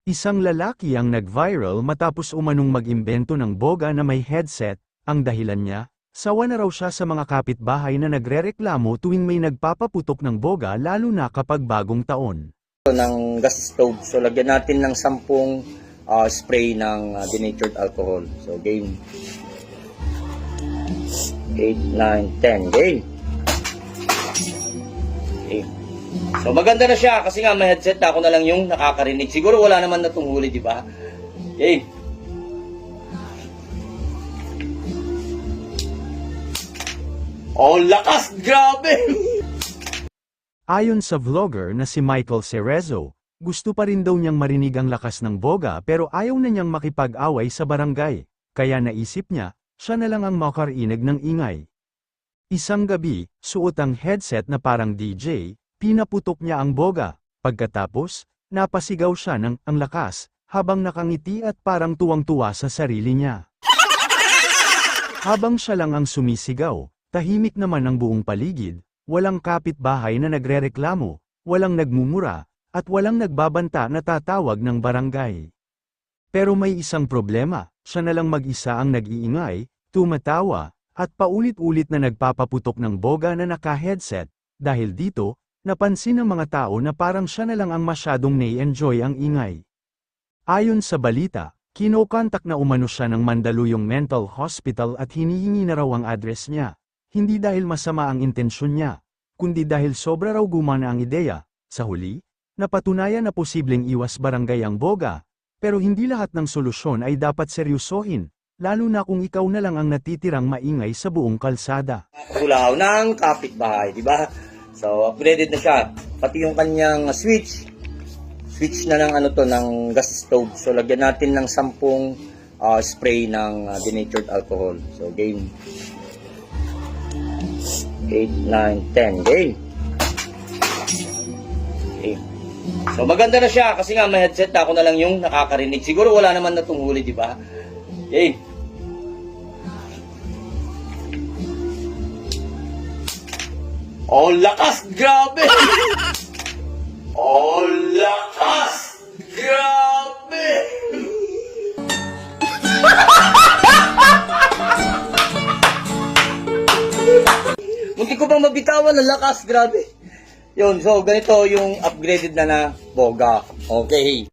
Isang lalaki ang nag-viral matapos umanong mag-imbento ng boga na may headset. Ang dahilan niya, sawa na raw siya sa mga kapitbahay na nagrereklamo tuwing may nagpapaputok ng boga lalo na kapag bagong taon. Ng gas stove. So lagyan natin ng 10 spray ng denatured alcohol. So game 8, 9, 10. Game. Okay. So maganda na siya kasi nga may headset na, ako na lang yung nakakarinig. Siguro wala naman na tunghuli, di ba? Okay. Oh, lakas! Grabe! Ayon sa vlogger na si Michael Cerezo, gusto pa rin daw niyang marinig ang lakas ng boga pero ayaw na niyang makipag-away sa barangay, kaya naisip niya, siya na lang ang makarinig ng ingay. Isang gabi, suot ang headset na parang DJ, pinaputok niya ang boga. Pagkatapos, napasigaw siya ng ang lakas, habang nakangiti at parang tuwang-tuwa sa sarili niya. Habang siya lang ang sumisigaw, tahimik naman ang buong paligid, walang kapitbahay na nagrereklamo, walang nagmumura, at walang nagbabanta na tatawag ng barangay. Pero may isang problema, siya na lang mag-isa ang nag-iingay, tumatawa, at paulit-ulit na nagpapaputok ng boga na naka-headset. Dahil dito, napansin ng mga tao na parang siya na lang ang masyadong nai-enjoy ang ingay. Ayon sa balita, kinokontak na umano siya ng Mandaluyong Mental Hospital at hinihingi na raw ang address niya. Hindi dahil masama ang intensyon niya, kundi dahil sobra raw gumana ang ideya. Sa huli, napatunayan na posibleng iwas barangay ang boga, pero hindi lahat ng solusyon ay dapat seryosohin, lalo na kung ikaw na lang ang natitirang maingay sa buong kalsada. Kulaw ng kapitbahay, di ba? So, upgraded na siya. Pati yung kanyang switch na ng ng gas stove. So, lagyan natin ng 10 spray ng denatured alcohol. So, game 8, 9, 10. Game. Okay. So, maganda na siya kasi nga may headset na, ako na lang yung nakakarinig. Siguro wala naman na tunghuli, di ba? Okay. Oh, lakas! Grabe! Oh, lakas! Grabe! Munti ko bang mabitawan ng lakas, grabe. Yun, so ganito yung upgraded na boga. Okay.